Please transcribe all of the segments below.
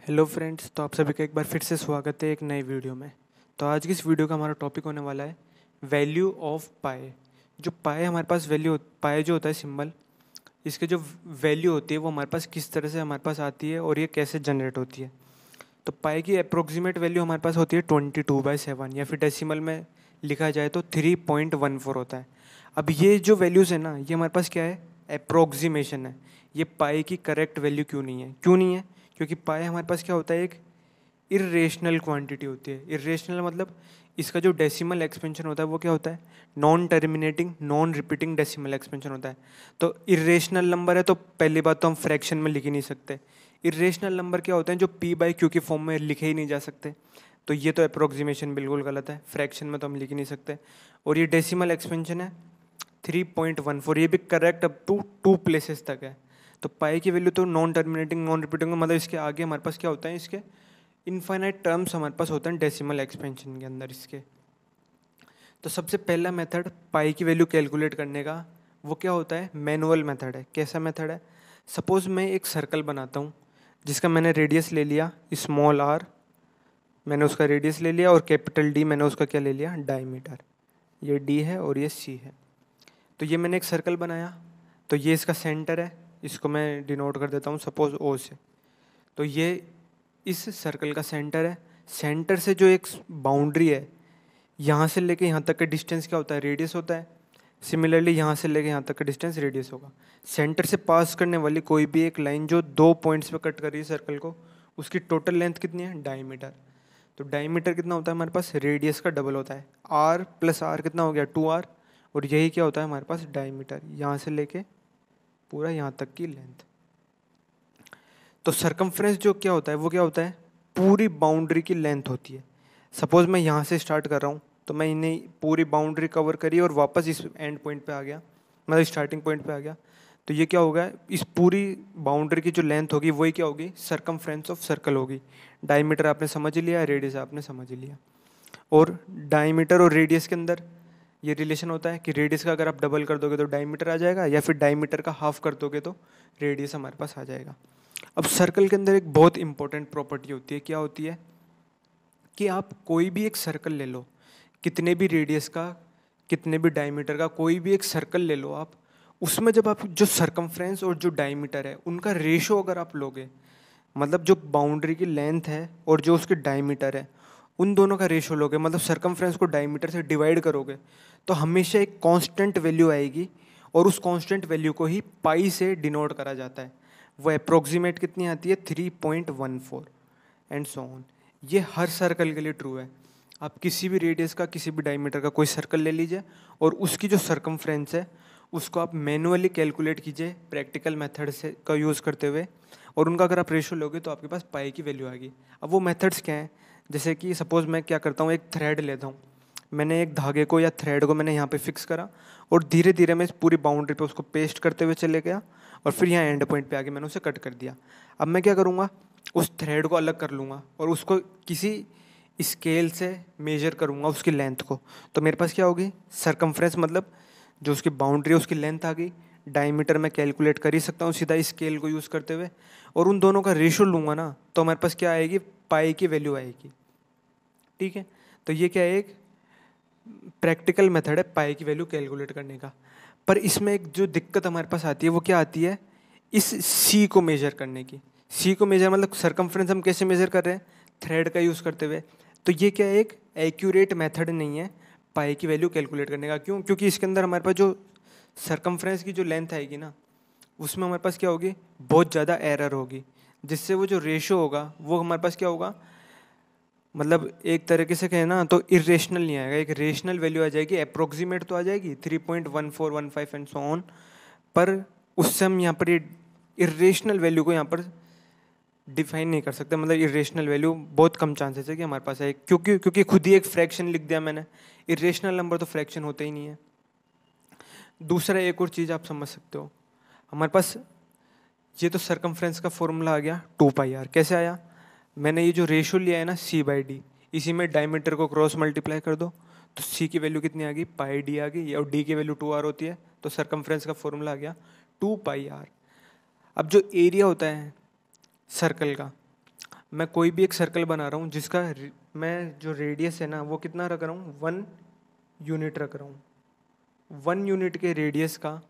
Hello friends, तो आप सभी का एक बार फिर से स्वागत है एक नए वीडियो में। तो आज की इस वीडियो का हमारा टॉपिक होने वाला है वैल्यू ऑफ पाई। जो पाई हमारे पास पाई जो होता है सिंबल, इसके जो वैल्यू होती है वो हमारे पास किस तरह से हमारे पास आती है और ये कैसे जनरेट होती है। तो पाई की अप्रोक्सीमेट वैल्यू हमारे पास होती है 22/7, या फिर डेसिमल में लिखा जाए तो 3.14 होता है। अब ये जो वैल्यूज़ है ना, ये हमारे पास क्या है, अप्रोक्सीमेशन है। ये पाई की करेक्ट वैल्यू क्यों नहीं है, क्योंकि पाई हमारे पास क्या होता है, एक इरेशनल क्वांटिटी होती है। इरेशनल मतलब इसका जो डेसिमल एक्सपेंशन होता है वो क्या होता है, non terminating non repeating decimal expansion होता है। तो इरेशनल नंबर है तो पहली बात तो हम फ्रैक्शन में लिख ही नहीं सकते। इरेशनल नंबर क्या होते हैं जो पी बाई क्यू की फॉर्म में लिखे ही नहीं जा सकते। तो ये तो अप्रोक्सीमेशन बिल्कुल गलत है, फ्रैक्शन में तो हम लिख ही नहीं सकते। और ये डेसिमल एक्सपेंशन है 3.14, ये भी करेक्ट अप टू 2 प्लेसेस तक है। तो पाई की वैल्यू तो नॉन टर्मिनेटिंग नॉन रिपीटिंग मतलब इसके आगे हमारे पास क्या होता है, इसके इनफाइनाइट टर्म्स हमारे पास होते हैं डेसिमल एक्सपेंशन के अंदर इसके। तो सबसे पहला मेथड पाई की वैल्यू कैलकुलेट करने का वो क्या होता है, मैनुअल मेथड है। कैसा मेथड है, सपोज मैं एक सर्कल बनाता हूँ जिसका मैंने रेडियस ले लिया स्मॉल आर, मैंने उसका रेडियस ले लिया, और कैपिटल डी मैंने उसका क्या ले लिया, डायमीटर। ये डी है और ये सी है। तो ये मैंने एक सर्कल बनाया, तो ये इसका सेंटर है, इसको मैं डिनोट कर देता हूँ सपोज ओ से। तो ये इस सर्कल का सेंटर है। सेंटर से जो एक बाउंड्री है, यहाँ से लेके यहाँ तक का डिस्टेंस क्या होता है, रेडियस होता है। सिमिलरली यहाँ से लेके यहाँ तक का डिस्टेंस रेडियस होगा। सेंटर से पास करने वाली कोई भी एक लाइन जो 2 पॉइंट्स पे कट कर रही है सर्कल को, उसकी टोटल लेंथ कितनी है, डायमीटर। तो डायमीटर कितना होता है हमारे पास, रेडियस का डबल होता है। आर प्लस आर कितना हो गया, 2r। और यही क्या होता है हमारे पास, डायमीटर, यहाँ से लेके पूरा यहाँ तक की लेंथ। तो सरकमफ्रेंस जो क्या होता है वो क्या होता है, पूरी बाउंड्री की लेंथ होती है। सपोज मैं यहाँ से स्टार्ट कर रहा हूँ, तो मैं इन्हें पूरी बाउंड्री कवर करी और वापस इस एंड पॉइंट पे आ गया, मतलब स्टार्टिंग पॉइंट पे आ गया। तो ये क्या होगा, इस पूरी बाउंड्री की जो लेंथ होगी वही क्या होगी, सरकमफ्रेंस ऑफ सर्कल होगी। डायमीटर आपने समझ ही लिया, रेडियस आपने समझ ही लिया। और डायमीटर और रेडियस के अंदर ये रिलेशन होता है कि रेडियस का अगर आप डबल कर दोगे तो डायमीटर आ जाएगा, या फिर डायमीटर का हाफ कर दोगे तो रेडियस हमारे पास आ जाएगा। अब सर्कल के अंदर एक बहुत इंपॉर्टेंट प्रॉपर्टी होती है, क्या होती है कि आप कोई भी एक सर्कल ले लो, कितने भी रेडियस का कितने भी डायमीटर का कोई भी एक सर्कल ले लो आप, उसमें जब आप जो सरकमफ्रेंस और जो डायमीटर है उनका रेशो अगर आप लोगे, मतलब जो बाउंड्री की लेंथ है और जो उसकी डायमीटर है उन दोनों का रेशो लोगे, मतलब सरकमफ्रेंस को डायमीटर से डिवाइड करोगे, तो हमेशा एक कांस्टेंट वैल्यू आएगी। और उस कांस्टेंट वैल्यू को ही पाई से डिनोट करा जाता है। वो अप्रोक्सीमेट कितनी आती है, 3.14 एंड सो ऑन। ये हर सर्कल के लिए ट्रू है। आप किसी भी रेडियस का किसी भी डायमीटर का कोई सर्कल ले लीजिए और उसकी जो सरकमफ्रेंस है उसको आप मैनुअली कैलकुलेट कीजिए प्रैक्टिकल मेथड से का यूज़ करते हुए, और उनका अगर आप रेशो लोगे तो आपके पास पाई की वैल्यू आएगी। अब वो मेथड्स क्या हैं, जैसे कि सपोज मैं क्या करता हूँ, एक थ्रेड लेता हूँ, मैंने एक धागे को या थ्रेड को मैंने यहाँ पे फिक्स करा और धीरे धीरे मैं इस पूरी बाउंड्री पे उसको पेस्ट करते हुए चले गया, और फिर यहाँ एंड पॉइंट पे आके मैंने उसे कट कर दिया। अब मैं क्या करूँगा, उस थ्रेड को अलग कर लूँगा और उसको किसी स्केल से मेजर करूँगा उसकी लेंथ को। तो मेरे पास क्या होगी, सरकमफ्रेंस मतलब जो उसकी बाउंड्री है उसकी लेंथ आ गई। डायमीटर मैं कैलकुलेट कर ही सकता हूँ सीधा स्केल को यूज़ करते हुए, और उन दोनों का रेशो लूँगा ना तो हमारे पास क्या आएगी, पाई की वैल्यू आएगी। ठीक है, तो ये क्या है, एक प्रैक्टिकल मेथड है पाई की वैल्यू कैलकुलेट करने का। पर इसमें एक जो दिक्कत हमारे पास आती है वो क्या आती है, इस सी को मेजर करने की। सी को मेजर मतलब सरकमफ्रेंस हम कैसे मेजर कर रहे हैं, थ्रेड का यूज़ करते हुए। तो ये क्या है, एक एक्यूरेट मेथड नहीं है पाई की वैल्यू कैलकुलेट करने का। क्यों, क्योंकि इसके अंदर हमारे पास जो सरकमफ्रेंस की जो लेंथ आएगी ना, उसमें हमारे पास क्या होगी, बहुत ज़्यादा एरर होगी, जिससे वो जो रेशो होगा वो हमारे पास क्या होगा, मतलब एक तरीके से कहें ना तो इरेशनल नहीं आएगा, एक रेशनल वैल्यू आ जाएगी। अप्रोक्सीमेट तो आ जाएगी 3.1415 एंड सो ऑन, पर उससे हम यहाँ पर इरेशनल वैल्यू को यहाँ पर डिफाइन नहीं कर सकते। मतलब इरेशनल वैल्यू बहुत कम चांसेस है कि हमारे पास है, क्योंकि खुद ही एक फ्रैक्शन लिख दिया मैंने। इरेशनल नंबर तो फ्रैक्शन होते ही नहीं है। दूसरा एक और चीज़ आप समझ सकते हो, हमारे पास ये तो सरकमफ्रेंस का फॉर्मूला आ गया 2πr। कैसे आया, मैंने ये जो रेशो लिया है ना c/d, इसी में डायमीटर को क्रॉस मल्टीप्लाई कर दो तो c की वैल्यू कितनी आ गई, πd आ गई, और d की वैल्यू 2r होती है। तो सरकमफ्रेंस का फॉर्मूला आ गया 2πr। अब जो एरिया होता है सर्कल का, मैं कोई भी एक सर्कल बना रहा हूँ जिसका मैं जो रेडियस है ना वो कितना रख रहा हूँ, 1 यूनिट रख रहा हूँ। 1 यूनिट के रेडियस का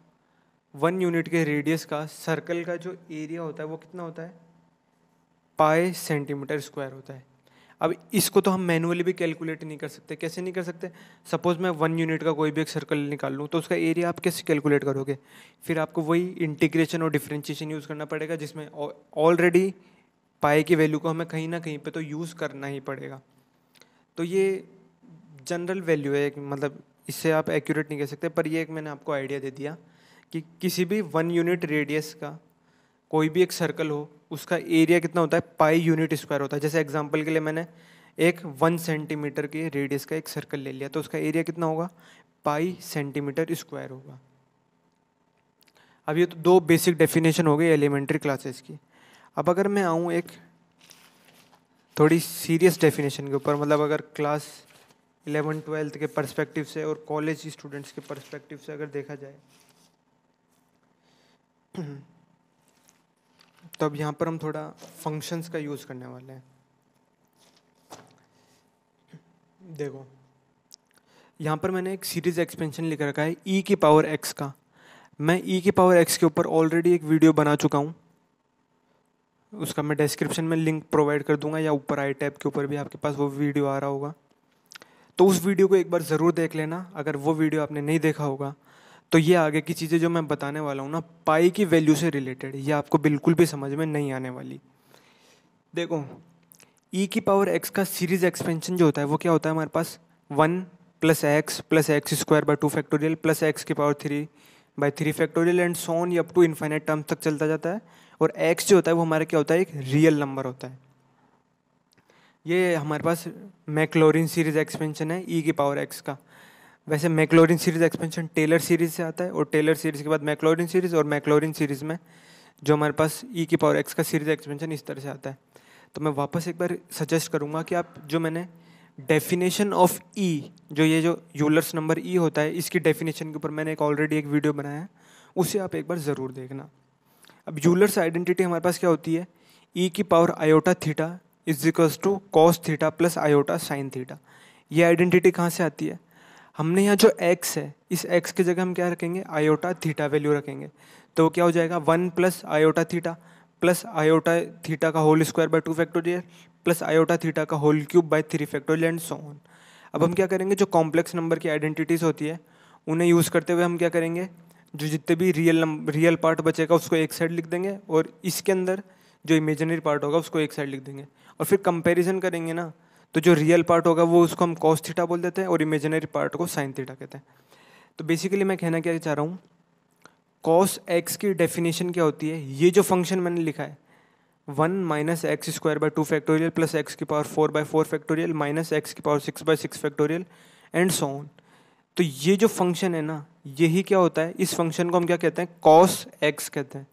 1 यूनिट के रेडियस का सर्कल का जो एरिया होता है वो कितना होता है, पाई सेंटीमीटर स्क्वायर होता है। अब इसको तो हम मैनुअली भी कैलकुलेट नहीं कर सकते। कैसे नहीं कर सकते? सपोज मैं 1 यूनिट का कोई भी एक सर्कल निकाल लूँ तो उसका एरिया आप कैसे कैलकुलेट करोगे? फिर आपको वही इंटीग्रेशन और डिफरेंशिएशन यूज़ करना पड़ेगा, जिसमें ऑलरेडी पाई की वैल्यू को हमें कहीं ना कहीं पे तो यूज़ करना ही पड़ेगा। तो ये जनरल वैल्यू है, मतलब इससे आप एक्यूरेट नहीं कह सकते, पर ये एक मैंने आपको आइडिया दे दिया कि किसी भी 1 यूनिट रेडियस का कोई भी एक सर्कल हो उसका एरिया कितना होता है, पाई यूनिट स्क्वायर होता है। जैसे एग्जांपल के लिए मैंने एक 1 सेंटीमीटर के रेडियस का एक सर्कल ले लिया तो उसका एरिया कितना होगा, पाई सेंटीमीटर स्क्वायर होगा। अब ये तो 2 बेसिक डेफिनेशन हो गई एलिमेंट्री क्लासेस की। अब अगर मैं आऊँ एक थोड़ी सीरियस डेफिनेशन के ऊपर, मतलब अगर क्लास 11-12 के पर्सपेक्टिव से और कॉलेज स्टूडेंट्स के पर्सपेक्टिव से अगर देखा जाए तो अब यहाँ पर हम थोड़ा फंक्शंस का यूज़ करने वाले हैं। देखो यहाँ पर मैंने एक सीरीज एक्सपेंशन लिख रखा है e की पावर x का। मैं e की पावर x के ऊपर ऑलरेडी एक वीडियो बना चुका हूँ, उसका मैं डिस्क्रिप्शन में लिंक प्रोवाइड कर दूंगा या ऊपर आई टैब के ऊपर भी आपके पास वो वीडियो आ रहा होगा। तो उस वीडियो को एक बार ज़रूर देख लेना। अगर वो वीडियो आपने नहीं देखा होगा तो ये आगे की चीज़ें जो मैं बताने वाला हूँ ना पाई की वैल्यू से रिलेटेड, ये आपको बिल्कुल भी समझ में नहीं आने वाली। देखो e की पावर x का सीरीज एक्सपेंशन जो होता है वो क्या होता है हमारे पास, 1 plus x square by 2 factorial plus x की power 3/3 factorial and so on, ये अप टू इनफाइनाइट टर्म्स तक चलता जाता है। और x जो होता है वो हमारा क्या होता है, एक रियल नंबर होता है। ये हमारे पास मैक्लॉरिन सीरीज एक्सपेंशन है e की पावर x का। वैसे Maclaurin series expansion Taylor series से आता है और टेलर सीरीज के बाद मैक्लॉरिन सीरीज, और मैक्लॉरिन सीरीज में जो हमारे पास e की पावर x का सीरीज एक्सपेंशन इस तरह से आता है। तो मैं वापस एक बार सजेस्ट करूंगा कि आप जो मैंने डेफिनेशन ऑफ e, जो ये जो यूलर्स नंबर e होता है, इसकी डेफिनेशन के ऊपर मैंने एक ऑलरेडी एक वीडियो बनाया है, उसे आप एक बार ज़रूर देखना। अब यूलर्स आइडेंटिटी हमारे पास क्या होती है, e की power iota theta is equals to cos theta plus iota sine theta. ये आइडेंटिटी कहाँ से आती है, हमने यहाँ जो x है इस x की जगह हम क्या रखेंगे, आयोटा थीटा वैल्यू रखेंगे। तो क्या हो जाएगा, 1 प्लस आयोटा थीटा का whole square by 2 factorial plus iota theta का whole cube by 3 factorial and so on. अब हम क्या करेंगे, जो कॉम्प्लेक्स नंबर की आइडेंटिटीज होती है उन्हें यूज़ करते हुए हम क्या करेंगे, जो जितने भी रियल पार्ट बचेगा उसको एक साइड लिख देंगे और इसके अंदर जो इमेजिनरी पार्ट होगा उसको एक साइड लिख देंगे। और फिर कंपेरिजन करेंगे ना, तो जो रियल पार्ट होगा वो उसको हम कॉस थीटा बोल देते हैं और इमेजिनरी पार्ट को साइन थीटा कहते हैं। तो बेसिकली मैं कहना क्या चाह रहा हूँ, कॉस एक्स की डेफिनेशन क्या होती है, ये जो फंक्शन मैंने लिखा है 1 minus x square by 2 factorial plus x की पावर 4/4 फैक्टोरियल माइनस एक्स की power 6/6 factorial and so on. तो ये जो फंक्शन है ना, यही क्या होता है, इस फंक्शन को हम क्या कहते हैं, कॉस एक्स कहते हैं।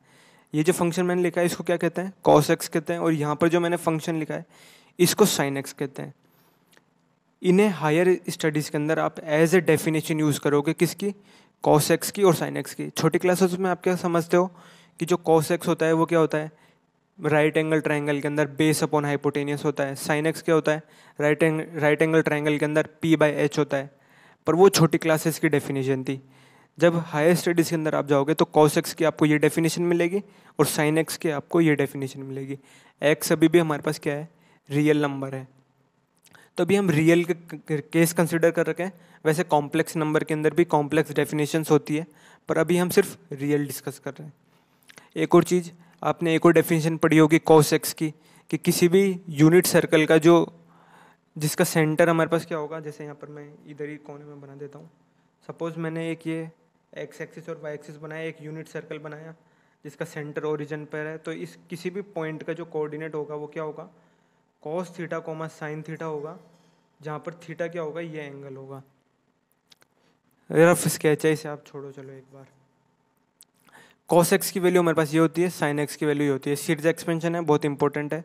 ये जो फंक्शन मैंने लिखा है इसको क्या कहते हैं, कॉस एक्स कहते हैं। और यहाँ पर जो मैंने फंक्शन लिखा है इसको साइन एक्स कहते हैं। इन्हें हायर स्टडीज़ के अंदर आप एज ए डेफिनेशन यूज़ करोगे, किसकी, कॉस एक्स की और साइन एक्स की। छोटी क्लासेस में आप क्या समझते हो कि जो कॉस एक्स होता है वो क्या होता है, राइट एंगल ट्रायंगल के अंदर बेस अपॉन हाइपोटेनियस होता है। साइन एक्स क्या होता है, राइट एंगल ट्रायंगल के अंदर p/h होता है। पर वो छोटी क्लासेस की डेफिनेशन थी। जब हायर स्टडीज़ के अंदर आप जाओगे तो कॉस एक्स की आपको ये डेफिनेशन मिलेगी और साइन एक्स की आपको ये डेफिनेशन मिलेगी। एक्स अभी भी हमारे पास क्या है, रियल नंबर है। तो अभी हम रियल के केस कंसिडर कर रखे हैं। वैसे कॉम्प्लेक्स नंबर के अंदर भी कॉम्प्लेक्स डेफिनेशंस होती है, पर अभी हम सिर्फ रियल डिस्कस कर रहे हैं। एक और चीज़, आपने एक और डेफिनेशन पढ़ी होगी कॉस एक्स की, कि किसी भी यूनिट सर्कल का जो जिसका सेंटर हमारे पास क्या होगा, जैसे यहाँ पर मैं इधर ही कोने में बना देता हूँ। सपोज मैंने एक ये एक्स एक्सिस और वाई एक्सिस बनाया, एक यूनिट सर्कल बनाया जिसका सेंटर ओरिजिन पर है। तो इस किसी भी पॉइंट का जो कोऑर्डिनेट होगा वो क्या होगा, cos theta coma sine theta होगा, जहाँ पर थीटा क्या होगा, ये एंगल होगा। रफ स्केच है, इसे आप छोड़ो। चलो एक बार, कॉस एक्स की वैल्यू हमारे पास ये होती है, साइन एक्स की वैल्यू ये होती है। सीरीज एक्सपेंशन है, बहुत इंपॉर्टेंट है,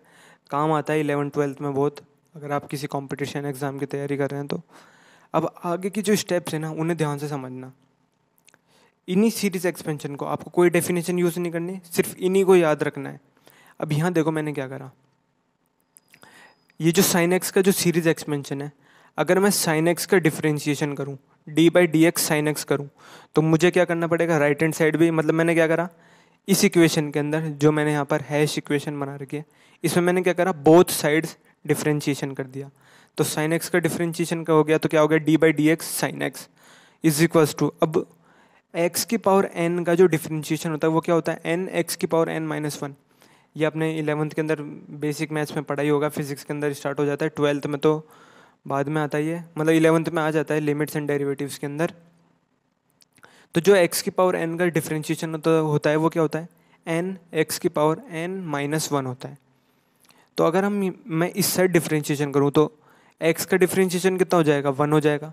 काम आता है 11-12 में बहुत, अगर आप किसी कंपटीशन एग्जाम की तैयारी कर रहे हैं तो। अब आगे की जो स्टेप्स हैं ना उन्हें ध्यान से समझना। इन्हीं सीरीज एक्सपेंशन को आपको कोई डेफिनेशन यूज़ नहीं करनी, सिर्फ इन्हीं को याद रखना है। अब यहाँ देखो मैंने क्या करा, ये जो साइन एक्स का जो सीरीज एक्सपेंशन है, अगर मैं साइन एक्स का डिफरेंशिएशन करूँ, D by d x sine x करूँ, तो मुझे क्या करना पड़ेगा, राइट हैंड साइड भी, मतलब मैंने क्या करा, इस इक्वेशन के अंदर जो मैंने यहाँ पर हैश इक्वेशन बना रखी है, इसमें मैंने क्या करा, बोथ साइड्स डिफरेंशिएशन कर दिया। तो साइन एक्स का डिफरेंशिएशन का हो गया, तो क्या हो गया, d by d x sine x is equals to, अब एक्स की पावर एन का जो डिफरेंशिएशन होता है वो क्या होता है, एन एक्स की पावर एन माइनस वन। ये आपने 11th के अंदर बेसिक मैथ्स में पढ़ा ही होगा, फिजिक्स के अंदर स्टार्ट हो जाता है, 12th में तो बाद में आता ही है, मतलब 11th में आ जाता है लिमिट्स एंड डेरिवेटिव्स के अंदर। तो जो एक्स की पावर एन का डिफरेंशिएशन होता है वो क्या होता है, एन एक्स की पावर एन माइनस वन होता है। तो अगर मैं इस साइड डिफरेंशिएशन करूँ तो एक्स का डिफरेंशिएशन कितना हो जाएगा, वन हो जाएगा।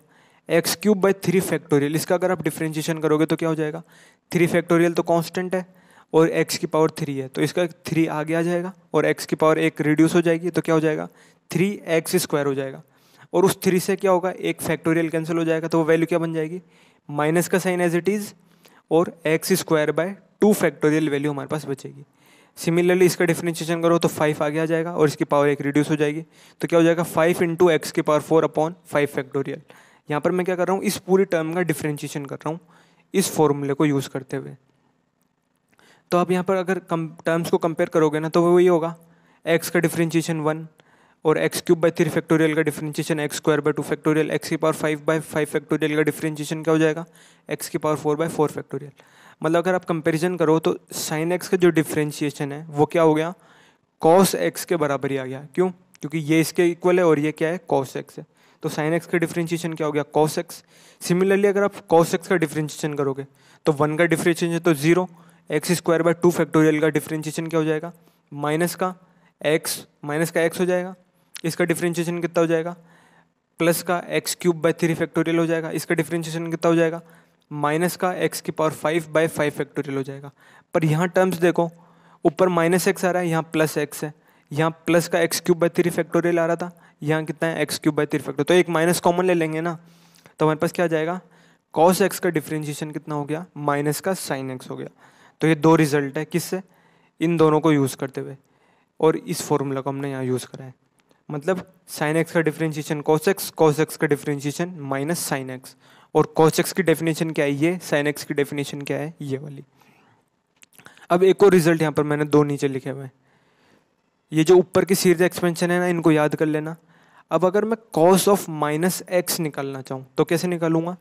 X cube by three factorial, इसका अगर आप डिफरेंशिएशन करोगे तो क्या हो जाएगा, थ्री फैक्टोरियल तो कांस्टेंट है और एक्स की पावर थ्री है, तो इसका थ्री आगे आ जाएगा और एक्स की पावर एक रिड्यूस हो जाएगी, तो क्या हो जाएगा, थ्री एक्स स्क्वायर हो जाएगा। और उस थ्री से क्या होगा, एक फैक्टोरियल कैंसिल हो जाएगा, तो वो वैल्यू क्या बन जाएगी, माइनस का साइन एज इट इज़ और x square by two factorial value हमारे पास बचेगी। सिमिलरली इसका डिफरेंशिएशन करो तो फाइव आगे आ जाएगा और इसकी पावर एक रिड्यूस हो जाएगी, तो क्या हो जाएगा, फाइव इंटू एक्स की power four upon five factorial. यहाँ पर मैं क्या कर रहा हूँ, इस पूरी टर्म का डिफरेंशिएशन कर रहा हूँ इस फॉर्मूले को यूज़ करते हुए। तो आप यहाँ पर अगर टर्म्स को कंपेयर करोगे ना तो वो वही होगा, एक्स का डिफरेंशिएशन वन और x cube by three factorial का differentiation x square by two factorial, x की power five by five factorial का डिफरेंशिएशन क्या हो जाएगा, एक्स की power four by four factorial. मतलब अगर आप कंपैरिजन करो तो साइन एक्स का जो डिफरेंशिएशन है वो क्या हो गया, कॉस एक्स के बराबर ही आ गया। क्यों, क्योंकि ये इसके इक्वल है और ये क्या है, कॉस एक्स है, तो साइन एक्स का डिफरेंशिएशन क्या हो गया, कॉस एक्स। सिमिलरली अगर आप कॉस एक्स का डिफरेंशिएशन करोगे तो वन का डिफरेंशिएशन तो zero, x square by two factorial का डिफरेंशिएशन क्या हो जाएगा, माइनस का एक्स हो जाएगा, इसका डिफरेंशिएशन कितना हो जाएगा, प्लस का x cube by three factorial हो जाएगा, इसका डिफरेंशिएशन कितना हो जाएगा, माइनस का एक्स की power five by five factorial हो जाएगा। पर यहाँ टर्म्स देखो, ऊपर माइनस एक्स आ रहा है, यहाँ प्लस एक्स है, यहाँ प्लस का x cube by three factorial आ रहा था, यहाँ कितना है, x cube by three factorial, तो एक माइनस कॉमन ले लेंगे ना, तो हमारे पास क्या आ जाएगा, कॉस एक्स का डिफरेंशिएशन कितना हो गया, माइनस का साइन एक्स हो गया। तो ये दो रिजल्ट है किससे, इन दोनों को यूज़ करते हुए, और इस फॉर्मूला को हमने यहाँ यूज़ करा है। मतलब साइन एक्स का डिफरेंशिएशन कॉस एक्स का डिफरेंशिएशन माइनस साइन एक्स, और कॉस एक्स की डेफिनेशन क्या है ये, साइन एक्स की डेफिनेशन क्या है ये वाली। अब एक और रिजल्ट यहाँ पर मैंने दो नीचे लिखे हुए हैं, ये जो ऊपर की सीरीज एक्सपेंशन है ना, इनको याद कर लेना। अब अगर मैं कॉस ऑफ माइनस एक्स निकालना चाहूँ तो कैसे निकालूंगा,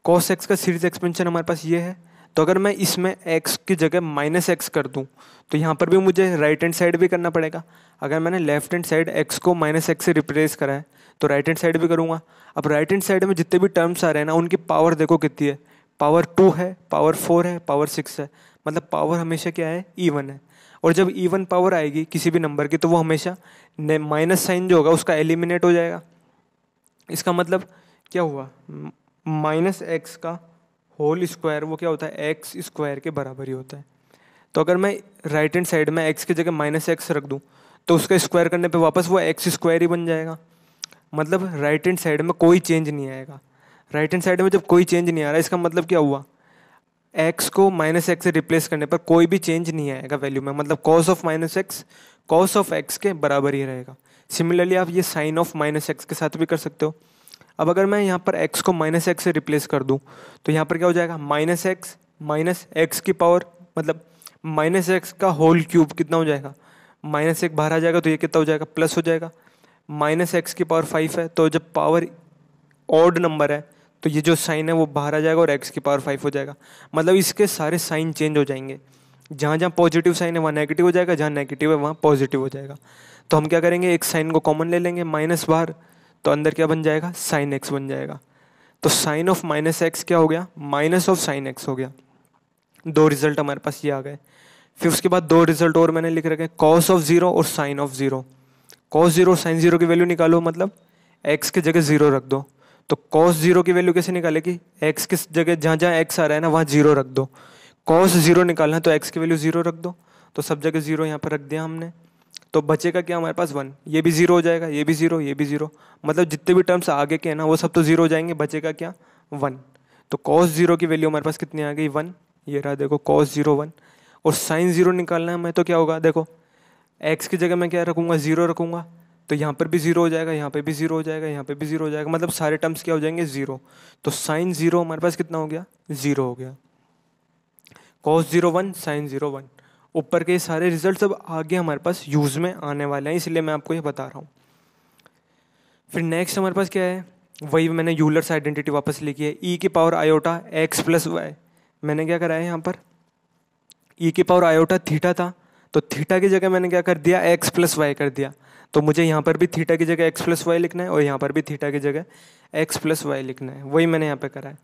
कॉस एक्स का सीरीज एक्सपेंशन हमारे पास ये है, तो अगर मैं इसमें एक्स की जगह माइनस एक्स कर दूं तो यहाँ पर भी मुझे राइट हैंड साइड भी करना पड़ेगा। अगर मैंने लेफ्ट हैंड साइड एक्स को माइनस एक्स से रिप्लेस करा है तो राइट हैंड साइड भी करूँगा। अब राइट हैंड साइड में जितने भी टर्म्स आ रहे हैं ना, उनकी पावर देखो कितनी है, पावर टू है, पावर फोर है, पावर सिक्स है, मतलब पावर हमेशा क्या है, इवन है। और जब इवन पावर आएगी किसी भी नंबर की तो वो हमेशा माइनस साइन जो होगा उसका एलिमिनेट हो जाएगा। इसका मतलब क्या हुआ, माइनस एक्स का होल स्क्वायर वो क्या होता है, एक्स स्क्वायर के बराबर ही होता है। तो अगर मैं राइट हैंड साइड में एक्स की जगह माइनस एक्स रख दूं तो उसका स्क्वायर करने पे वापस वो एक्स स्क्वायर ही बन जाएगा। मतलब राइट हैंड साइड में कोई चेंज नहीं आएगा। राइट हैंड साइड में जब कोई चेंज नहीं आ रहा, इसका मतलब क्या हुआ, एक्स को माइनस एक्स से रिप्लेस करने पर कोई भी चेंज नहीं आएगा वैल्यू में, मतलब cos of minus x cos of x के बराबर ही रहेगा। सिमिलरली आप ये साइन ऑफ माइनस एक्स के साथ भी कर सकते हो। अब अगर मैं यहाँ पर x को माइनस एक्स से रिप्लेस कर दूँ तो यहाँ पर क्या हो जाएगा, माइनस एक्स की पावर, मतलब माइनस एक्स का होल क्यूब कितना हो जाएगा, माइनस एक बाहर आ जाएगा तो ये कितना हो जाएगा, प्लस हो जाएगा। माइनस एक्स की पावर फाइव है, तो जब पावर ऑड नंबर है तो ये जो साइन है वो बाहर आ जाएगा और एक्स की पावर फाइव हो जाएगा। मतलब इसके सारे साइन चेंज हो जाएंगे, जहाँ जहाँ पॉजिटिव साइन है वहाँ नेगेटिव हो जाएगा, जहाँ नेगेटिव है वहाँ पॉजिटिव हो जाएगा। तो हम क्या करेंगे, एक साइन को कॉमन ले लेंगे, माइनस बाहर, तो अंदर क्या बन जाएगा, साइन एक्स बन जाएगा। तो साइन ऑफ माइनस एक्स क्या हो गया, माइनस ऑफ साइन एक्स हो गया। दो रिजल्ट हमारे पास ये आ गए। फिर उसके बाद दो रिजल्ट और मैंने लिख रखे, कॉस ऑफ जीरो और sine of zero. Cos zero और साइन जीरो की वैल्यू निकालो, मतलब एक्स की जगह जीरो रख दो। तो कॉस जीरो की वैल्यू कैसे निकालेगी, एक्स की जगह जहाँ जहाँ एक्स आ रहा है ना वहाँ जीरो रख दो। कॉस जीरो निकालना है तो एक्स की वैल्यू जीरो रख दो, तो सब जगह जीरो यहाँ पर रख दिया हमने। तो बचेगा क्या हमारे पास, वन। ये भी जीरो हो जाएगा, ये भी जीरो, ये भी जीरो, मतलब जितने भी टर्म्स आगे के हैं ना वो सब तो जीरो हो जाएंगे, बचेगा क्या, वन। तो कॉस जीरो की वैल्यू हमारे पास कितनी आ गई, वन। ये रहा देखो, कॉस जीरो वन। और साइन जीरो निकालना है हमें, तो क्या होगा, देखो एक्स की जगह मैं क्या रखूँगा, जीरो रखूँगा, तो यहाँ पर भी जीरो हो जाएगा, यहाँ पे भी जीरो हो जाएगा, यहाँ पे भी जीरो हो जाएगा, मतलब सारे टर्म्स क्या हो जाएंगे, जीरो। तो साइन जीरो हमारे पास कितना हो गया, जीरो हो गया। Cos 0 1, sine 0 1। ऊपर के सारे रिजल्ट अब आगे हमारे पास यूज में आने वाले हैं, इसलिए मैं आपको ये बता रहा हूँ। फिर नेक्स्ट हमारे पास क्या है, वही मैंने यूलर्स आइडेंटिटी वापस लिखी है, ई की power iota x plus y. मैंने क्या करा है यहाँ पर, ई की पावर आयोटा थीटा था, तो थीटा की जगह मैंने क्या कर दिया, एक्स प्लस वाई कर दिया। तो मुझे यहाँ पर भी थीटा की जगह एक्स प्लस वाई लिखना है और यहाँ पर भी थीटा की जगह एक्स प्लस वाई लिखना है, वही मैंने यहाँ पे करा है।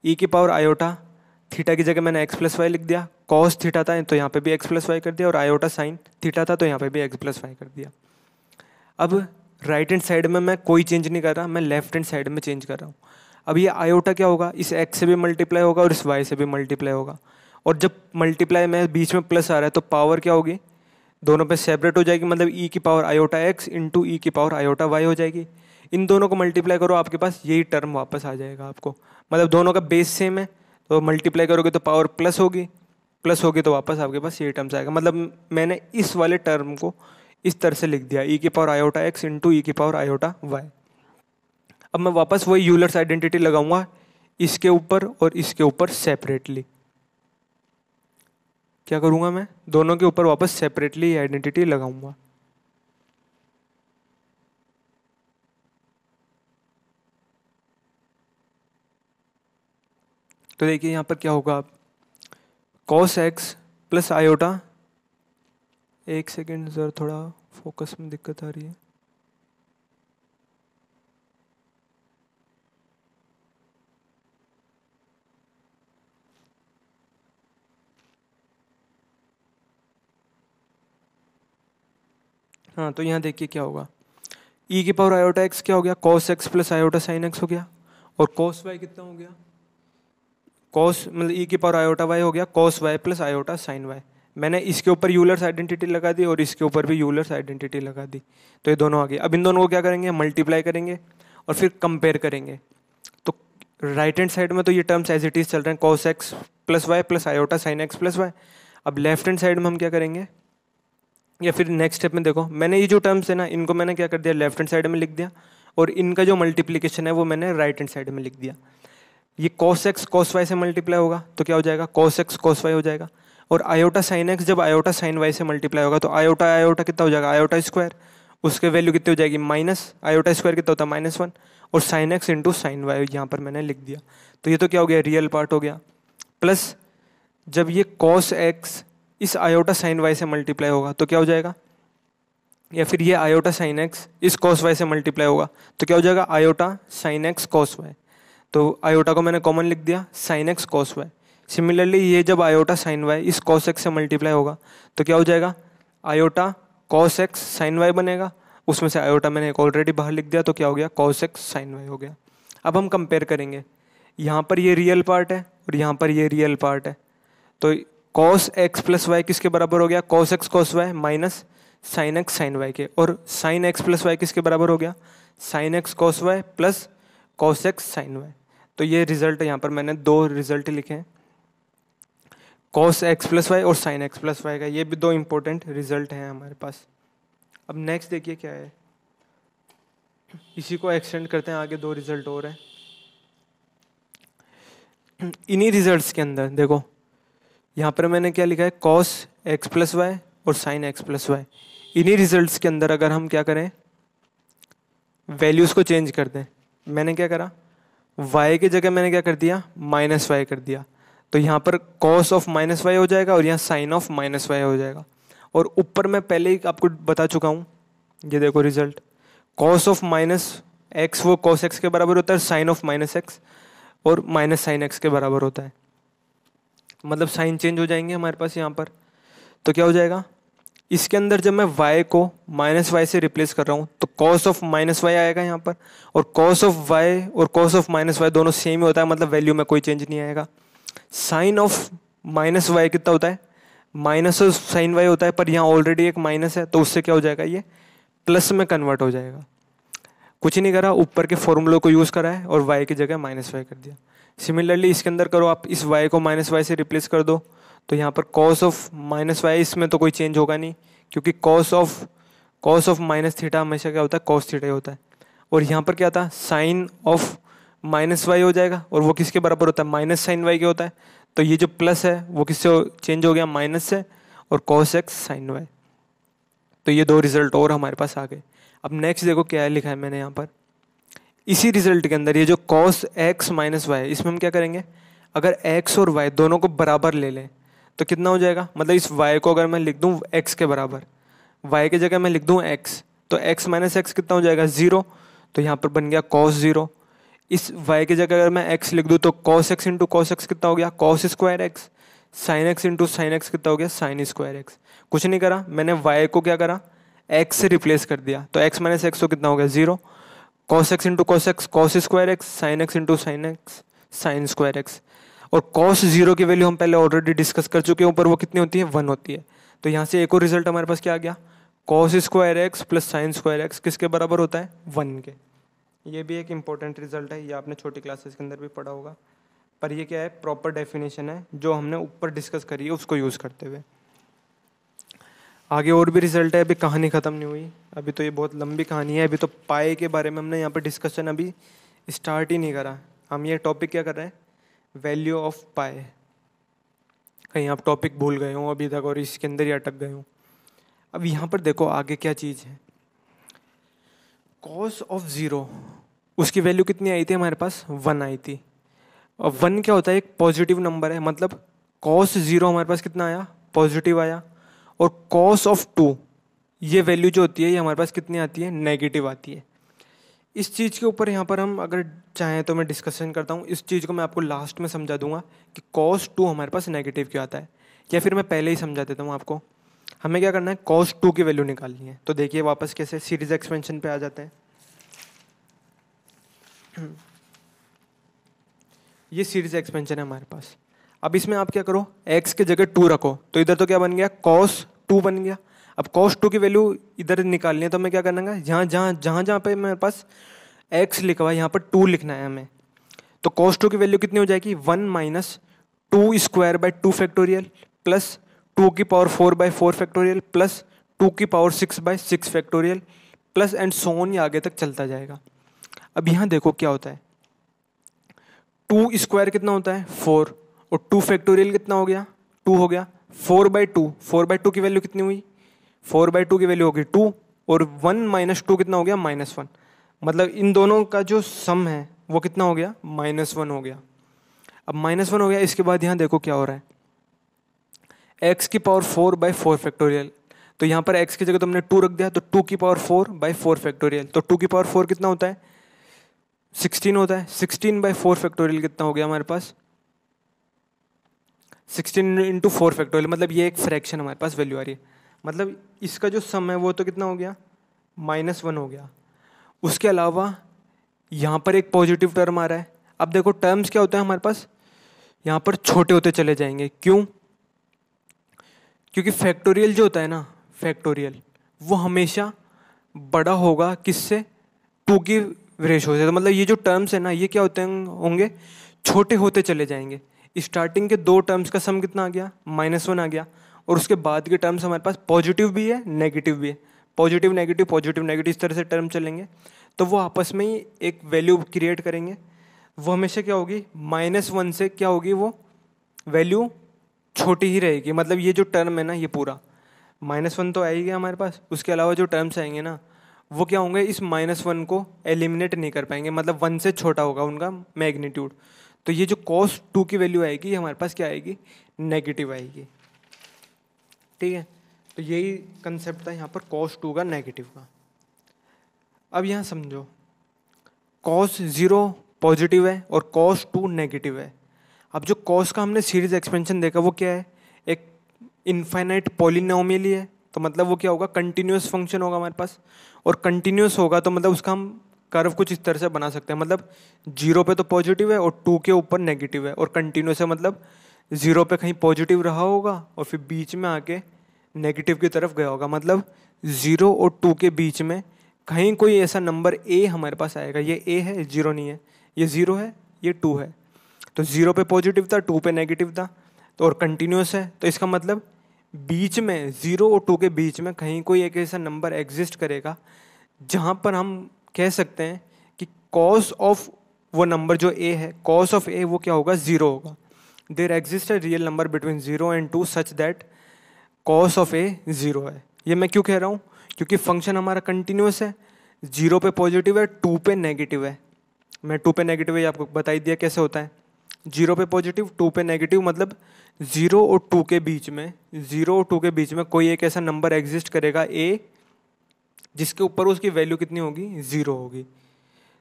ई की पावर आयोटा थीटा की जगह मैंने एक्स प्लस वाई लिख दिया, कॉस थीटा था तो यहाँ पे भी एक्स प्लस वाई कर दिया, और आयोटा साइन थीटा था तो यहाँ पे भी एक्स प्लस वाई कर दिया। अब राइट हैंड साइड में मैं कोई चेंज नहीं कर रहा, मैं लेफ्ट हैंड साइड में चेंज कर रहा हूँ। अब ये आयोटा क्या होगा, इस एक्स से भी मल्टीप्लाई होगा और इस वाई से भी मल्टीप्लाई होगा, और जब मल्टीप्लाई में बीच में प्लस आ रहा है तो पावर क्या होगी, दोनों पे सेपरेट हो जाएगी, मतलब ई की पावर आयोटा एक्स इंटू ई की पावर आयोटा वाई हो जाएगी। इन दोनों को मल्टीप्लाई करो, आपके पास यही टर्म वापस आ जाएगा आपको, मतलब दोनों का बेस सेम है, तो मल्टीप्लाई करोगे तो पावर प्लस होगी तो वापस आपके पास यही टर्म्स आएगा। मतलब मैंने इस वाले टर्म को इस तरह से लिख दिया, ई की पावर आयोटा एक्स इंटू ई की पावर आयोटा वाई। अब मैं वापस वही यूलर्स आइडेंटिटी लगाऊंगा इसके ऊपर और इसके ऊपर सेपरेटली। क्या करूंगा, मैं दोनों के ऊपर वापस सेपरेटली आइडेंटिटी लगाऊंगा। तो देखिए यहाँ पर क्या होगा, आप कॉस एक्स प्लस आयोटा, एक सेकेंड सर थोड़ा फोकस में दिक्कत आ रही है। हाँ तो यहाँ देखिए क्या होगा, ई की पावर आयोटा एक्स क्या हो गया, cos x plus iota sine x हो गया, और कॉस वाई कितना हो गया, कॉस मतलब ई की पावर आयोटा वाई हो गया cos y plus iota sine y. मैंने इसके ऊपर यूलर्स आइडेंटिटी लगा दी और इसके ऊपर भी यूलर्स आइडेंटिटी लगा दी, तो ये दोनों आ गए। अब इन दोनों को क्या करेंगे, मल्टीप्लाई करेंगे और फिर कंपेयर करेंगे। तो राइट हैंड साइड में तो ये टर्म्स एज इट इज चल रहे हैं, cos x plus y plus iota sine x plus y. अब लेफ्ट हैंड साइड में हम क्या करेंगे, या फिर नेक्स्ट स्टेप में देखो, मैंने ये जो टर्म्स है ना इनको मैंने क्या कर दिया, लेफ्ट हैंड साइड में लिख दिया, और इनका जो मल्टीप्लीकेशन है वो मैंने राइट हैंड साइड में लिख दिया। ये कॉस एक्स कॉस वाई से मल्टीप्लाई होगा तो क्या हो जाएगा, कॉस एक्स कॉस वाई हो जाएगा, और आयोटा साइन एक्स जब आयोटा साइन वाई से मल्टीप्लाई होगा तो आयोटा आयोटा कितना हो जाएगा, आयोटा स्क्वायर, उसके वैल्यू कितनी हो जाएगी, माइनस, आयोटा स्क्वायर कितना होता है -1, और sine x into sine y यहाँ पर मैंने लिख दिया। तो ये तो क्या हो गया, रियल पार्ट हो गया, प्लस जब ये कॉस एक्स इस आयोटा साइन वाई से मल्टीप्लाई होगा तो क्या हो जाएगा, या फिर ये आयोटा साइन एक्स इस कॉस वाई से मल्टीप्लाई होगा तो क्या हो जाएगा, iota sine x cos y. तो आयोटा को मैंने कॉमन लिख दिया, sine x cos y. Similarly ये जब आयोटा साइन वाई इस कॉस एक्स से मल्टीप्लाई होगा तो क्या हो जाएगा, iota cos x sine Y बनेगा, उसमें से आयोटा मैंने एक ऑलरेडी बाहर लिख दिया तो क्या हो गया, कॉस एक्स साइन वाई हो गया। अब हम कंपेयर करेंगे, यहाँ पर ये रियल पार्ट है और यहाँ पर ये रियल पार्ट है, तो कॉस एक्स प्लस वाई किसके बराबर हो गया, cos x cos y minus sine x sine y के, और साइन एक्स प्लस वाई किसके बराबर हो गया, sine x cos y plus cos x sine y. तो ये रिजल्ट यहाँ पर मैंने दो रिजल्ट लिखे हैं, कॉस एक्स प्लस वाई और साइन एक्स प्लस वाई का, ये भी दो इंपॉर्टेंट रिजल्ट हैं हमारे पास। अब नेक्स्ट देखिए क्या है, इसी को एक्सटेंड करते हैं, आगे दो रिजल्ट और हैं। इन्हीं रिजल्ट्स के अंदर देखो यहाँ पर मैंने क्या लिखा है, कॉस एक्स प्लस वाई और साइन एक्स प्लस वाई। इन्हीं रिजल्ट्स के अंदर अगर हम क्या करें, वैल्यूज को चेंज कर दें, मैंने क्या करा, y की जगह मैंने क्या कर दिया, -y कर दिया, तो यहाँ पर cos ऑफ -y हो जाएगा और यहाँ sin ऑफ -y हो जाएगा। और ऊपर मैं पहले ही आपको बता चुका हूँ, ये देखो रिजल्ट, cos ऑफ -x वो cos x के बराबर होता है, sin ऑफ -x और -sin x के बराबर होता है, मतलब साइन चेंज हो जाएंगे हमारे पास यहाँ पर। तो क्या हो जाएगा, इसके अंदर जब मैं y को -y से रिप्लेस कर रहा हूँ तो cos ऑफ -y आएगा यहाँ पर, और cos ऑफ y और cos ऑफ -y दोनों सेम ही होता है, मतलब वैल्यू में कोई चेंज नहीं आएगा। साइन ऑफ -y कितना होता है, माइनस ऑफ साइन y होता है, पर यहाँ ऑलरेडी एक माइनस है तो उससे क्या हो जाएगा, ये प्लस में कन्वर्ट हो जाएगा। कुछ नहीं करा, ऊपर के फॉर्मूले को यूज़ करा है और y की जगह -y कर दिया। सिमिलरली इसके अंदर करो आप, इस y को -y से रिप्लेस कर दो, तो यहाँ पर cos ऑफ -y, इसमें तो कोई चेंज होगा नहीं, क्योंकि cos cos of minus theta हमेशा क्या होता है, कॉस थीटा ही होता है। और यहाँ पर क्या था, साइन ऑफ माइनस वाई हो जाएगा, और वो किसके बराबर होता है, माइनस साइन वाई के होता है। तो ये जो प्लस है वो किससे चेंज हो गया, माइनस से, और कॉस एक्स साइन वाई। तो ये दो रिजल्ट और हमारे पास आ गए। अब नेक्स्ट देखो क्या है लिखा है मैंने यहाँ पर, इसी रिजल्ट के अंदर ये जो कॉस एक्स माइनस वाई है, इसमें हम क्या करेंगे, अगर एक्स और वाई दोनों को बराबर ले लें तो कितना हो जाएगा, मतलब इस वाई को अगर मैं लिख दूँ एक्स के बराबर, वाई की जगह मैं लिख दूँ एक्स, तो एक्स माइनस एक्स कितना हो जाएगा, 0। तो यहाँ पर बन गया कॉस 0। इस वाई की जगह अगर मैं एक्स लिख दूँ तो cos x into cos x कितना हो गया, cos square x. Sine x into sine x कितना हो गया, साइन स्क्वायर एक्स। कुछ नहीं करा मैंने, वाई को क्या करा, एक्स से रिप्लेस कर दिया, तो एक्स माइनस एक्स तो कितना हो गया, 0। Cos x into cos x, cos square x. Sine x into sign x, sine square x. और कॉस 0 की वैल्यू हम पहले ऑलरेडी डिस्कस कर चुके हैं ऊपर, वो कितनी होती है, 1 होती है। तो यहाँ से एक और रिजल्ट हमारे पास क्या आ गया, cos square x plus sine square x किसके बराबर होता है, 1 के। ये भी एक इंपॉर्टेंट रिजल्ट है, ये आपने छोटी क्लासेस के अंदर भी पढ़ा होगा, पर ये क्या है, प्रॉपर डेफिनेशन है जो हमने ऊपर डिस्कस करी है उसको यूज़ करते हुए। आगे और भी रिजल्ट है, अभी कहानी ख़त्म नहीं हुई, अभी तो ये बहुत लंबी कहानी है। अभी तो पाए के बारे में हमने यहाँ पर डिस्कशन अभी स्टार्ट ही नहीं करा। हम ये टॉपिक क्या कर रहे हैं, वैल्यू ऑफ पाए। कहीं आप टॉपिक भूल गए हो अभी तक और इसके अंदर ही अटक गए हो। अब यहाँ पर देखो आगे क्या चीज़ है, कॉस ऑफ 0 उसकी वैल्यू कितनी आई थी हमारे पास, 1 आई थी। और 1 क्या होता है, एक पॉजिटिव नंबर है, मतलब कॉस 0 हमारे पास कितना आया, पॉजिटिव आया। और कॉस ऑफ 2 ये वैल्यू जो होती है ये हमारे पास कितनी आती है, नेगेटिव आती है। इस चीज़ के ऊपर यहाँ पर हम अगर चाहें तो मैं डिस्कशन करता हूँ, इस चीज़ को मैं आपको लास्ट में समझा दूंगा कि cos 2 हमारे पास नेगेटिव क्यों आता है, या फिर मैं पहले ही समझा देता हूँ आपको। हमें क्या करना है, cos 2 की वैल्यू निकालनी है। तो देखिए वापस कैसे सीरीज एक्सपेंशन पे आ जाते हैं। ये सीरीज एक्सपेंशन है हमारे पास। अब इसमें आप क्या करो, x के जगह 2 रखो, तो इधर तो क्या बन गया, cos 2 बन गया। अब cos 2 की वैल्यू इधर निकालनी है, तो हमें क्या करना है, जहाँ पे मेरे पास x लिखा हुआ है यहाँ पर 2 लिखना है हमें। तो cos 2 की वैल्यू कितनी हो जाएगी, 1 minus 2 square by 2 factorial plus 2 की पावर 4 बाई 4 फैक्टोरियल प्लस 2 की power 6 by 6 factorial plus and so on, ये आगे तक चलता जाएगा। अब यहाँ देखो क्या होता है, 2 स्क्वायर कितना होता है, 4, और 2 फैक्टोरियल कितना हो गया, 2 हो गया। 4 बाई 2 की वैल्यू कितनी हुई, 4 बाई 2 की वैल्यू होगी 2, और 1 माइनस 2 कितना हो गया, -1। मतलब इन दोनों का जो सम है वो कितना हो गया, -1 हो गया। अब -1 हो गया, इसके बाद यहाँ देखो क्या हो रहा है, x की पावर 4 बाई 4 फैक्टोरियल। तो यहाँ पर x की जगह तुमने 2 रख दिया, तो 2 की पावर 4 बाई 4 फैक्टोरियल। तो 2 की पावर 4 कितना होता है, 16 होता है। 16 बाई 4 फैक्टोरियल कितना हो गया हमारे पास, 16 इंटू 4 फैक्टोरियल, मतलब ये एक फ्रैक्शन हमारे पास वैल्यू आ रही है। मतलब इसका जो सम है वो तो कितना हो गया, -1 हो गया। उसके अलावा यहाँ पर एक पॉजिटिव टर्म आ रहा है। अब देखो टर्म्स क्या होता है हमारे पास, यहाँ पर छोटे होते चले जाएंगे, क्यों, क्योंकि फैक्टोरियल जो होता है ना, फैक्टोरियल वो हमेशा बड़ा होगा किससे, 2 की रेशो से। तो मतलब ये जो टर्म्स है ना, ये क्या होते होंगे, छोटे होते चले जाएंगे। स्टार्टिंग के 2 टर्म्स का सम कितना आ गया, -1 आ गया, और उसके बाद के टर्म्स हमारे पास पॉजिटिव भी है नेगेटिव भी है, पॉजिटिव नेगेटिव इस तरह से टर्म चलेंगे। तो वो आपस में ही एक वैल्यू क्रिएट करेंगे, वो हमेशा क्या होगी, -1 से क्या होगी, वो वैल्यू छोटी ही रहेगी। मतलब ये जो टर्म है ना, ये पूरा -1 तो आएगी हमारे पास, उसके अलावा जो टर्म्स आएंगे ना वो क्या होंगे, इस -1 को एलिमिनेट नहीं कर पाएंगे, मतलब 1 से छोटा होगा उनका मैग्नीट्यूड। तो ये जो cos 2 की वैल्यू आएगी हमारे पास क्या आएगी, नेगेटिव आएगी। ठीक है, तो यही कंसेप्ट था यहाँ पर cos 2 का नेगेटिव का। अब यहाँ समझो, cos 0 पॉजिटिव है और cos 2 नेगेटिव है। अब जो cos का हमने सीरीज एक्सपेंशन देखा वो क्या है, एक इनफाइनाइट पॉलिनोमियल ही है। तो मतलब वो क्या होगा, कंटिन्यूस फंक्शन होगा हमारे पास, और कंटिन्यूस होगा तो मतलब उसका हम कर्व कुछ इस तरह से बना सकते हैं। मतलब 0 पे तो पॉजिटिव है और 2 के ऊपर नेगेटिव है, और कंटिन्यूस है मतलब 0 पे कहीं पॉजिटिव रहा होगा और फिर बीच में आके नेगेटिव की तरफ गया होगा। मतलब 0 और 2 के बीच में कहीं कोई ऐसा नंबर a हमारे पास आएगा, ये a है, 0 नहीं है, ये 0 है, ये 2 है। तो 0 पे पॉजिटिव था, 2 पे नेगेटिव था, तो और कंटिन्यूस है, तो इसका मतलब बीच में 0 और 2 के बीच में कहीं कोई एक ऐसा नंबर एग्जिस्ट करेगा जहाँ पर हम कह सकते हैं कि कॉस ऑफ वो नंबर जो a है, कॉस ऑफ a वो क्या होगा, 0 होगा। There exist a real number between 0 and 2 such that cos of a 0 है। ये मैं क्यों कह रहा हूँ, क्योंकि फंक्शन हमारा कंटिन्यूस है, 0 पे पॉजिटिव है, 2 पे नेगेटिव है। मैं 2 पे नेगेटिव है ये आपको बता ही दिया कैसे होता है। 0 पे पॉजिटिव, 2 पे नेगेटिव, मतलब 0 और 2 के बीच में, 0 और 2 के बीच में कोई एक ऐसा नंबर एग्जिस्ट करेगा a जिसके ऊपर उसकी वैल्यू कितनी होगी, 0 होगी।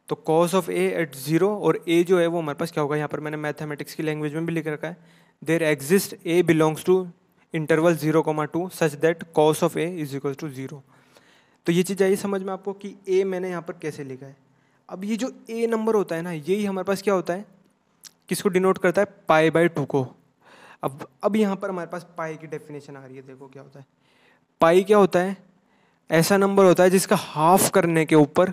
तो कॉस ऑफ a एट 0, और a जो है वो हमारे पास क्या होगा, यहाँ पर मैंने मैथमेटिक्स की लैंग्वेज में भी लिख रखा है, there exist a belongs to interval 0,2 such that cos of a is equal to 0। तो ये चीज़ आई समझ में आपको कि a मैंने यहाँ पर कैसे लिखा है। अब ये जो a नंबर होता है ना, यही हमारे पास क्या होता है, किसको डिनोट करता है, पाई बाय 2 को। अब यहाँ पर हमारे पास पाई की डेफिनेशन आ रही है, देखो क्या होता है। पाई क्या होता है, ऐसा नंबर होता है जिसका हाफ करने के ऊपर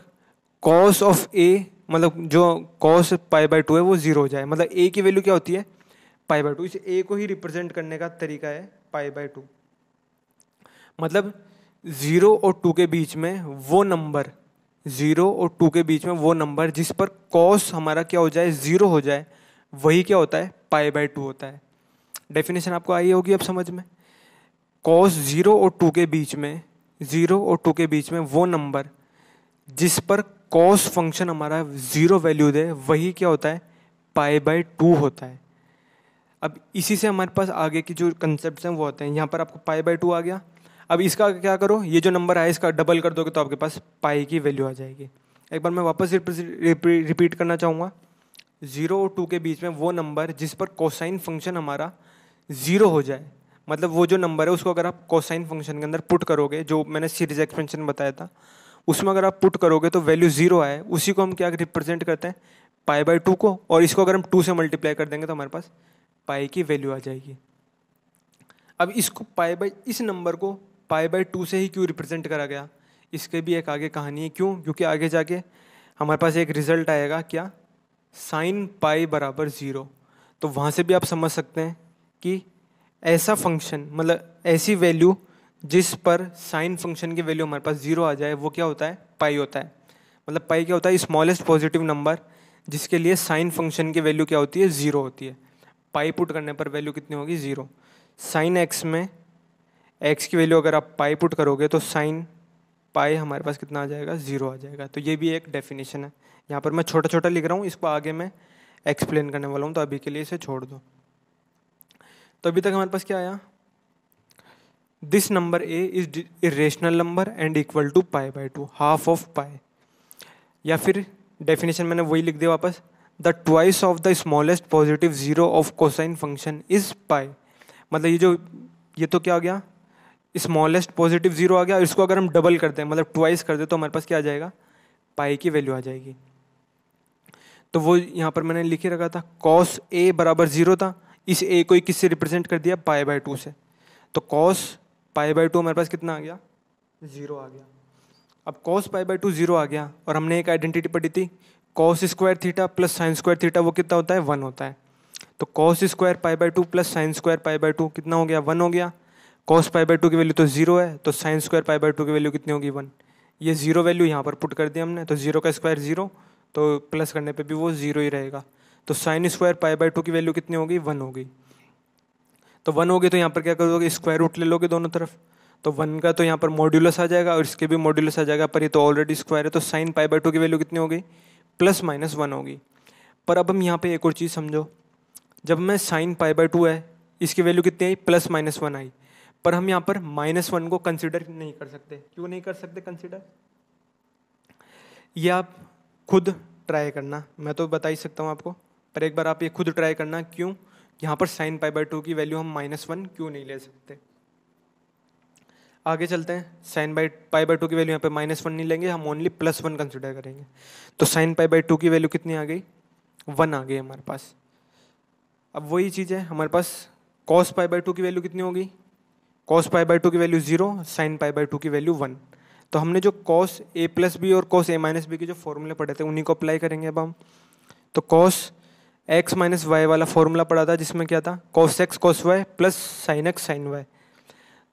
कॉस ऑफ a, मतलब जो कॉस पाई बाय 2 है वो 0 हो जाए। मतलब a की वैल्यू क्या होती है, पाई बाय 2। इस a को ही रिप्रेजेंट करने का तरीका है पाई बाय 2। मतलब 0 और 2 के बीच में वो नंबर, 0 और 2 के बीच में वो नंबर जिस पर कॉस हमारा क्या हो जाए, 0 हो जाए, वही क्या होता है, पाई बाय 2 होता है। डेफिनेशन आपको आई होगी अब समझ में। कॉस 0 और 2 के बीच में, 0 और 2 के बीच में वो नंबर जिस पर कॉस फंक्शन हमारा 0 वैल्यू दे, वही क्या होता है, पाई बाय 2 होता है। अब इसी से हमारे पास आगे की जो कंसेप्ट हैं वो होते हैं। यहाँ पर आपको पाई बाय 2 आ गया। अब इसका क्या करो, ये जो नंबर आया इसका डबल कर दोगे तो आपके पास पाई की वैल्यू आ जाएगी। एक बार मैं वापस रिपीट करना चाहूँगा, 0 और 2 के बीच में वो नंबर जिस पर कोसाइन फंक्शन हमारा 0 हो जाए, मतलब वो जो नंबर है उसको अगर आप कोसाइन फंक्शन के अंदर पुट करोगे, जो मैंने सीरीज एक्सपेंशन बताया था उसमें अगर आप पुट करोगे तो वैल्यू 0 आए, उसी को हम क्या रिप्रेजेंट करते हैं, पाई बाय 2 को। और इसको अगर हम 2 से मल्टीप्लाई कर देंगे तो हमारे पास पाई की वैल्यू आ जाएगी। अब इसको इस नंबर को पाई बाय 2 से ही क्यों रिप्रेजेंट करा गया, इसके भी एक आगे कहानी है। क्यों, क्योंकि आगे जाके हमारे पास एक रिजल्ट आएगा क्या, साइन पाई बराबर 0। तो वहाँ से भी आप समझ सकते हैं कि ऐसा फंक्शन, मतलब ऐसी वैल्यू जिस पर साइन फंक्शन की वैल्यू हमारे पास 0 आ जाए, वो क्या होता है, पाई होता है। मतलब पाई क्या होता है, स्मॉलेस्ट पॉजिटिव नंबर जिसके लिए साइन फंक्शन की वैल्यू क्या होती है, 0 होती है। पाई पुट करने पर वैल्यू कितनी होगी, 0। साइन एक्स में एक्स की वैल्यू अगर आप पाई पुट करोगे तो साइन पाई हमारे पास कितना आ जाएगा, 0 आ जाएगा। तो ये भी एक डेफिनेशन है। यहाँ पर मैं छोटा छोटा लिख रहा हूँ, इसको आगे मैं एक्सप्लेन करने वाला हूँ, तो अभी के लिए इसे छोड़ दो। तो अभी तक हमारे पास क्या आया, this number a is irrational number and equal to pi by 2, half of pi. या फिर डेफिनेशन मैंने वही लिख दिया वापस, the twice of the smallest positive 0 of cosine function is pi. मतलब ये तो क्या आ गया, स्मॉलेस्ट पॉजिटिव 0 आ गया, और इसको अगर हम डबल करते हैं, मतलब ट्वाइस कर दे, तो हमारे पास क्या आ जाएगा, पाई की वैल्यू आ जाएगी। तो वो यहाँ पर मैंने लिखे रखा था, कॉस a बराबर 0 था, इस a को किससे रिप्रेजेंट कर दिया, पाई बाय 2 से। तो कॉस पाई बाय 2 हमारे पास कितना आ गया, 0 आ गया। अब कॉस पाई बाय 2 0 आ गया, और हमने एक आइडेंटिटी पढ़ी थी, cos square theta plus sine square theta, वो कितना होता है, 1 होता है। तो cos square pi by 2 plus sine square pi by 2 कितना हो गया, 1 हो गया। कॉस पाई बाय 2 की वैल्यू तो 0 है, तो साइन स्क्वायर पाई बाय 2 की वैल्यू कितनी होगी, 1। ये 0 वैल्यू यहाँ पर पुट कर दिया हमने, तो 0 का स्क्वायर 0, तो प्लस करने पे भी वो 0 ही रहेगा। तो साइन स्क्वायर पाई बाय 2 की वैल्यू कितनी होगी, 1 होगी। तो 1 होगी तो यहाँ पर क्या करोगे, स्क्वायर रूट ले लोगे दोनों तरफ, तो 1 का तो यहाँ पर मॉड्यूलस आ जाएगा और इसके भी मॉड्यूलस आ जाएगा, पर ये तो ऑलरेडी स्क्वायर है। तो साइन पाई बाय 2 की वैल्यू कितनी हो गई, प्लस माइनस 1 होगी। पर अब हम यहाँ पे एक और चीज़ समझो, जब मैं साइन पाई बाय 2 है, इसकी वैल्यू कितनी आई, प्लस माइनस 1 आई, पर हम यहाँ पर -1 को कंसिडर नहीं कर सकते। क्यों नहीं कर सकते कंसिडर, ये आप खुद ट्राई करना, मैं तो बता ही सकता हूँ आपको, पर एक बार आप ये खुद ट्राई करना। क्यों, यहाँ पर साइन पाई बाय 2 की वैल्यू हम -1 क्यों नहीं ले सकते। आगे चलते हैं, साइन पाई बाय 2 की वैल्यू यहाँ पे -1 नहीं लेंगे, हम ओनली +1 कंसिडर करेंगे। तो साइन पाई बाय 2 की वैल्यू कितनी आ गई, 1 आ गई हमारे पास। अब वही चीज़ है हमारे पास, कॉस पाई बाय 2 की वैल्यू कितनी होगी, कॉस पाई बाय 2 की वैल्यू 0, साइन पाई बाय 2 की वैल्यू 1। तो हमने जो कॉस a प्लस बी और कॉस a माइनस बी के जो फॉर्मूले पढ़े थे उन्हीं को अप्लाई करेंगे अब हम। तो कॉस x माइनस वाई वाला फॉर्मूला पढ़ा था, जिसमें क्या था, cos x cos y plus sine x sine y।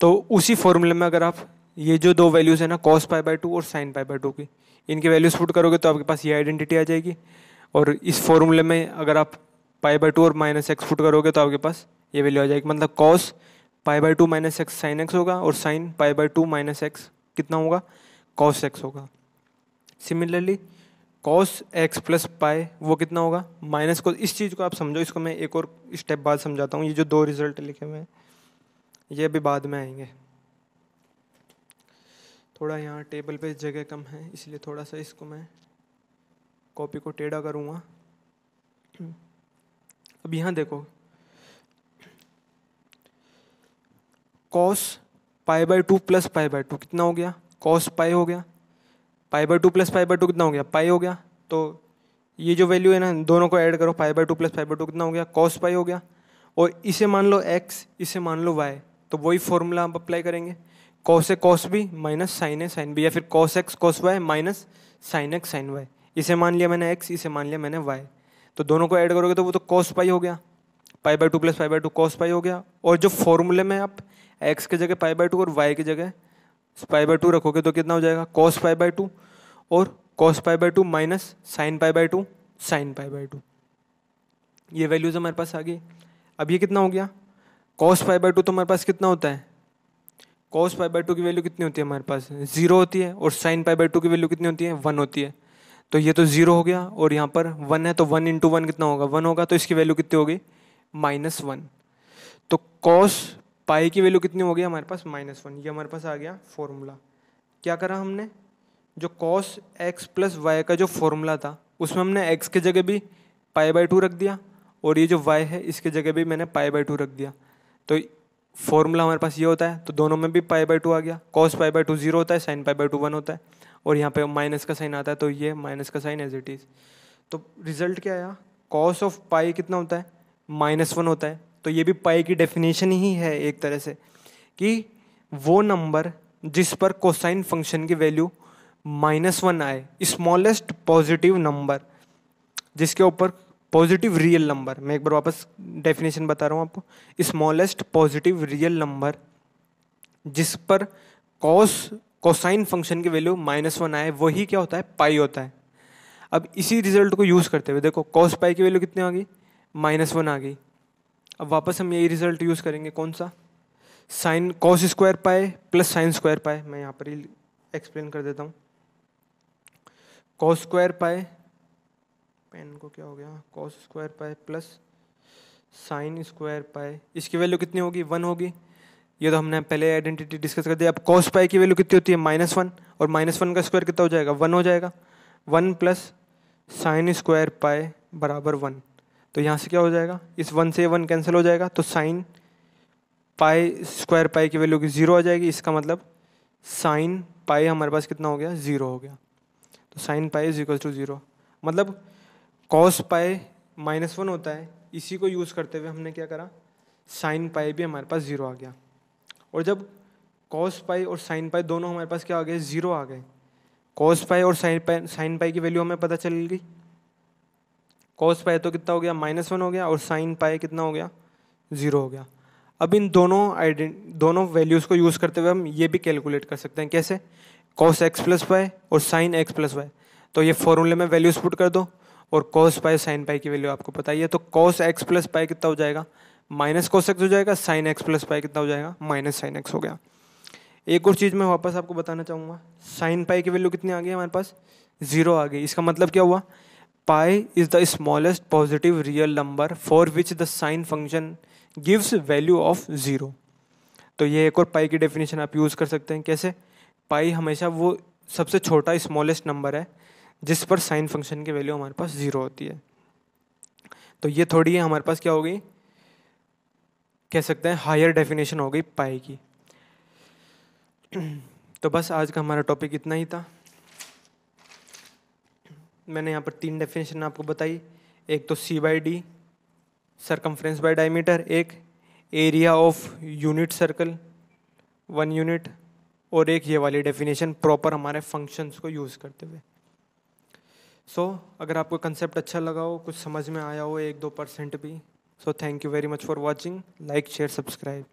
तो उसी फॉर्मूले में अगर आप ये जो दो वैल्यूज़ है ना cos पाई बाई टू और sin पाई बाई टू की, इनकी वैल्यूज पुट करोगे तो आपके पास ये आइडेंटिटी आ जाएगी। और इस फॉर्मूले में अगर आप पाई बाई टू और माइनस एक्स पुट करोगे तो आपके पास ये वैल्यू आ जाएगी। मतलब cos pi by two minus x sine x होगा और sin pi by two minus x कितना होगा, cos एक्स होगा। Similarly cos x plus pi वो कितना होगा, माइनस को। इस चीज़ को आप समझो, इसको मैं एक और स्टेप बाद समझाता हूँ। ये जो दो रिजल्ट लिखे हुए हैं ये अभी बाद में आएंगे। थोड़ा यहाँ टेबल पे जगह कम है इसलिए थोड़ा सा इसको मैं कॉपी को टेढ़ा करूँगा। अब यहाँ देखो, cos pi by two plus pi by two कितना हो गया, cos पाई हो गया। Pi by two plus pi by two कितना हो गया, पाई हो गया। तो ये जो वैल्यू है ना, दोनों को ऐड करो, pi by two plus pi by two कितना हो गया, cos पाई हो गया। और इसे मान लो x, इसे मान लो y, तो वही फॉर्मूला आप अप्लाई करेंगे। cos है cos b माइनस साइन है साइन b, या फिर cos x cos y minus sine x sine y। इसे मान लिया मैंने x, इसे मान लिया मैंने y, तो दोनों को ऐड करोगे तो वो तो cos पाई हो गया। Pi by two plus pi by two cos पाई हो गया। और जो फॉर्मूले में आप x की जगह पाई बाई टू और y की जगह पाई बाई टू रखोगे तो कितना हो जाएगा, cos पाई बाई टू और cos pi by two minus sine pi by two sine pi by two. ये वैल्यूज हमारे पास आ गई। अब ये कितना हो गया, cos पाई बाई टू तो हमारे पास कितना होता है, cos पाई बाई टू की वैल्यू कितनी होती है हमारे पास, 0 होती है। और sin पाई बाई टू की वैल्यू कितनी होती है, 1 होती है। तो ये तो 0 हो गया और यहाँ पर 1 है, तो 1 इंटू 1 कितना होगा, 1 होगा। तो इसकी वैल्यू कितनी होगी, -1। तो cos पाई की वैल्यू कितनी हो गई हमारे पास, -1। ये हमारे पास आ गया फॉर्मूला। क्या करा हमने, जो cos x प्लस वाई का जो फॉर्मूला था उसमें हमने x की जगह भी पाई बाई टू रख दिया और ये जो y है इसकी जगह भी मैंने पाई बाई टू रख दिया। तो फॉर्मूला हमारे पास ये होता है, तो दोनों में भी पाई बाई टू आ गया। cos पाई बाई टू 0 होता है, sin पाई बाई टू 1 होता है, और यहाँ पे माइनस का साइन आता है, तो ये माइनस का साइन एज इट इज। तो रिजल्ट क्या आया, cos ऑफ पाई कितना होता है, -1 होता है। तो ये भी पाई की डेफिनेशन ही है एक तरह से, कि वो नंबर जिस पर कोसाइन फंक्शन की वैल्यू -1 आए, स्मॉलेस्ट पॉजिटिव नंबर जिसके ऊपर पॉजिटिव रियल नंबर, मैं एक बार वापस डेफिनेशन बता रहा हूँ आपको, स्मॉलेस्ट पॉजिटिव रियल नंबर जिस पर कोसाइन फंक्शन की वैल्यू -1 आए, वही क्या होता है, पाई होता है। अब इसी रिजल्ट को यूज करते हुए देखो, cos पाई की वैल्यू कितनी आ गई, -1 आ गई। अब वापस हम यही रिजल्ट यूज करेंगे, कौन सा, sine cos square pi plus sine square pi. मैं यहाँ पर ही एक्सप्लेन कर देता हूँ। cos स्क्वायर पाई, पेन को क्या हो गया, cos square pi plus sine square पाई, इसकी वैल्यू कितनी होगी, 1 होगी। ये तो हमने पहले आइडेंटिटी डिस्कस कर दिया। अब cos पाई की वैल्यू कितनी होती है, -1, और -1 का स्क्वायर कितना हो जाएगा, 1 हो जाएगा। 1 प्लस साइन स्क्वायर पाई बराबर 1। तो यहाँ से क्या हो जाएगा, इस 1 से 1 कैंसिल हो जाएगा, तो साइन पाई स्क्वायर पाई की वैल्यू की 0 आ जाएगी। इसका मतलब साइन पाई हमारे पास कितना हो गया, 0 हो गया। तो sine pi is equal to 0। मतलब cos पाई -1 होता है, इसी को यूज़ करते हुए हमने क्या करा, साइन पाई भी हमारे पास 0 आ गया। और जब cos पाई और साइन पाई दोनों हमारे पास क्या आ गए, 0 आ गए। cos पाई और साइन पाई की वैल्यू हमें पता चल गई। cos पाई तो कितना हो गया, -1 हो गया, और साइन पाई कितना हो गया, 0 हो गया। अब इन दोनों वैल्यूज़ को यूज़ करते हुए हम ये भी कैलकुलेट कर सकते हैं, कैसे, cos x प्लस वाई और साइन x प्लस वाई। तो ये फॉर्मूले में वैल्यूज पुट कर दो, और cos पाई साइन पाई की वैल्यू आपको पता ही है। तो cos x प्लस पाई कितना हो जाएगा, -cos x हो जाएगा। साइन x प्लस पाई कितना हो जाएगा, -साइन x हो गया। एक और चीज़ मैं वापस आपको बताना चाहूँगा, साइन पाई की वैल्यू कितनी आ गई हमारे पास, 0 आ गई। इसका मतलब क्या हुआ, pi is the smallest positive real number for which the sine function gives value of 0। तो ये एक और पाई की डेफिनेशन आप यूज़ कर सकते हैं, कैसे, पाई हमेशा वो सबसे छोटा स्मॉलेस्ट नंबर है जिस पर साइन फंक्शन की वैल्यू हमारे पास 0 होती है। तो ये थोड़ी है हमारे पास क्या हो गई, कह सकते हैं हायर डेफिनेशन हो गई पाई की। तो बस आज का हमारा टॉपिक इतना ही था। मैंने यहाँ पर 3 डेफिनेशन आपको बताई, एक तो C/D सरकमफ्रेंस बाय डायमीटर, एक area of unit circle 1 unit, और एक ये वाली डेफिनेशन प्रॉपर हमारे फंक्शंस को यूज़ करते हुए। अगर आपको कंसेप्ट अच्छा लगा हो, कुछ समझ में आया हो 1-2% भी, thank you very much for watching. Like share subscribe.